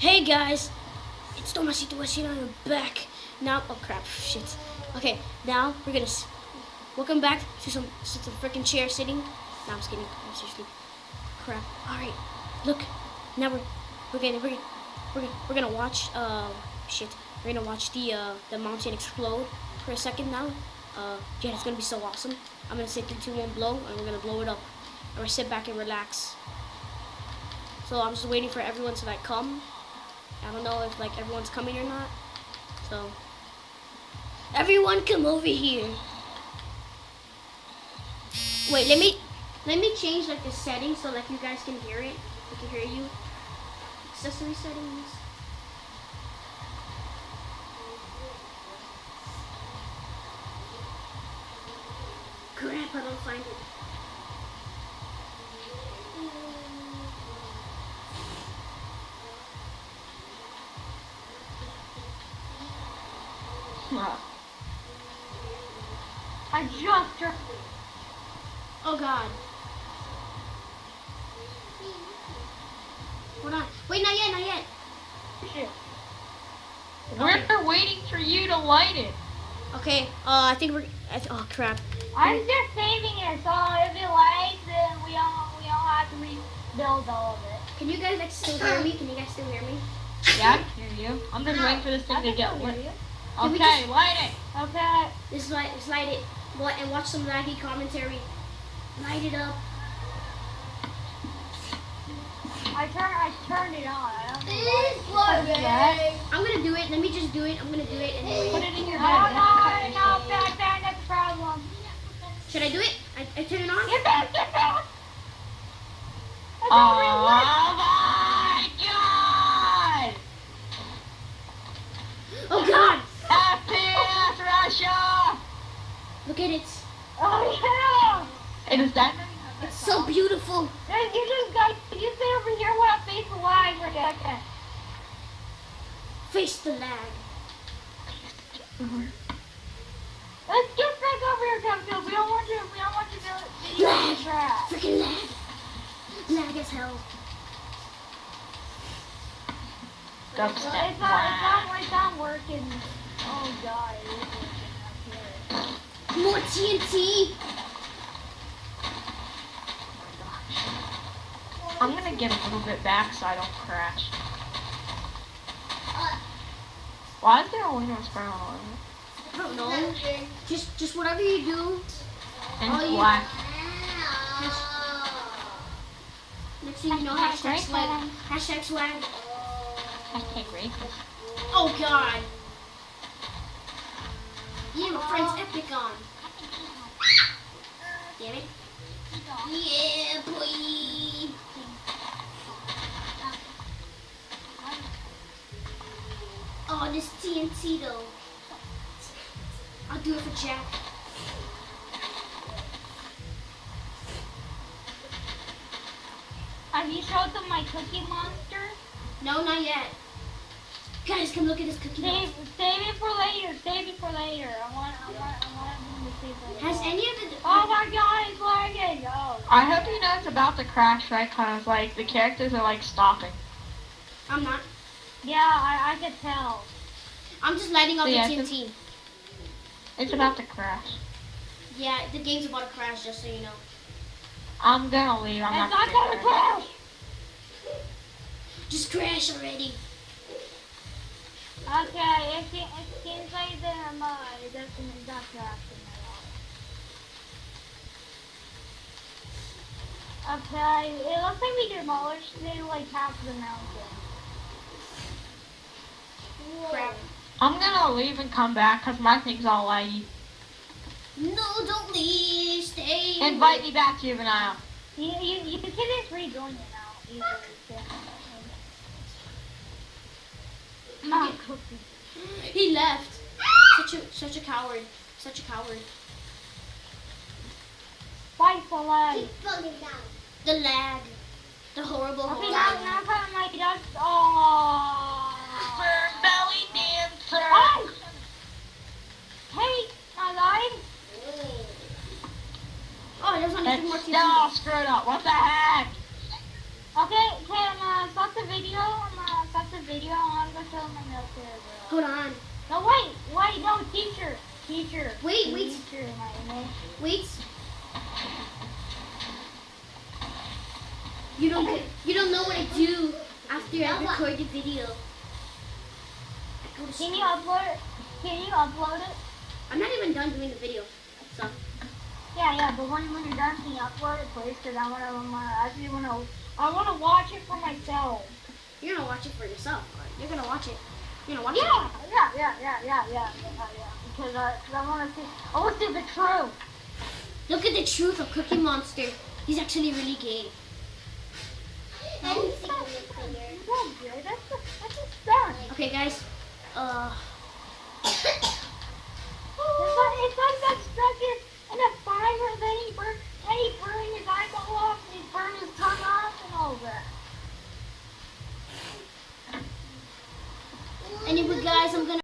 Hey guys, it's Tomasito Washina. I'm back now. Oh crap, shit. Okay, now we're gonna welcome back to some freaking chair sitting. No, I'm just kidding. I'm seriously, crap. All right, look. Now we're gonna watch shit. We're gonna watch the mountain explode for a second now. Yeah, it's gonna be so awesome. I'm gonna say 3, 2, 1, blow, and we're gonna blow it up. And we're sit back and relax. So I'm just waiting for everyone to like come. I don't know if like everyone's coming or not. So everyone come over here. Wait, let me change like the settings so like you guys can hear it. I can hear you. Accessory settings. Crap, I don't find it. I just turned. Oh god. Hold on. Wait, not yet, not yet. Shit. Okay. We're waiting for you to light it. Okay, I think we're. Oh crap. I'm just saving it, so if it lights, then we all have to rebuild all of it. Can you guys like still hear me? Can you guys still hear me? Yeah, I can hear you. I'm just waiting for this thing to get lit. Okay, light it. Okay. Just light it. What and watch some laggy commentary. Light it up. I turned it on. I don't know why. I'm gonna do it. Let me just do it. I'm gonna do it and then Put it in your head. No, that's the problem. should I do it? I turn it on? Get back. Oh my god! Oh god! FPS Russia! Look at it. Oh yeah! And is that? It's so beautiful. You sit over here while I face the lag for a second. Face the lag. Let's get back over here, Captain. We don't want you to Lag. trash. Freaking lag. Lag as hell. It's not working. Oh god, it is working up here. More TNT. I'm gonna get a little bit back so I don't crash. Why is there a Windows brown on it? I don't know. Just whatever you do. And black. Next thing you know, hashtag swag. Hashtag swag. Hashtag racist. Oh god. Yeah, my friend's epic on. Damn it. Yeah, boy. Oh, this TNT though. I'll do it for Jack. Have you showed them my Cookie Monster? No, not yet. Guys, come look at this cookie monster. Save it for later. I want them to see it. Has any of the... Oh my god, it's lagging. Oh. I hope you know it's about to crash, right? Because like the characters are like stopping. I'm not. Yeah, I can tell. I'm just lighting up the TNT. It's about to crash. Yeah, the game's about to crash, just so you know. I'm gonna leave. I'm not gonna crash. Just crash already. Okay, it seems like it doesn't not crashing at all. Okay, it looks like we demolished like half the mountain. Crap. I'm gonna leave and come back because my thing's all laggy. No, don't leave. Stay. Invite me back, Juvenile. You can just rejoin it now. Easily. He left. Such a coward. Such a coward. Fight for lag. Keep falling down. The lag. The horrible Okay, lag. now I'm putting my ducks. Oh. For belly dancer. Oh. Hey, my line. Oh, there's only 2 more TNT. No, screwed up. What the heck? Okay, stop the video. video. I'm gonna tell my military girl. Hold on. No, wait, no, teacher. Wait. Teacher, my name. Wait. You don't know what I do after I record the video. Can you upload it? I'm not even done doing the video. So. Yeah, but when you're done, can you upload it, please? Because I wanna watch it for myself. You're gonna watch it for yourself. You're gonna watch it. You're gonna watch Yeah. it. Because I wanna see the truth. Look at the truth of Cookie Monster. He's actually really gay. That's just done. Okay, guys. It's like that stuck in a fire, then he burned his eyeball off, and he burned his tongue off, and all that. Anyway, guys, I'm gonna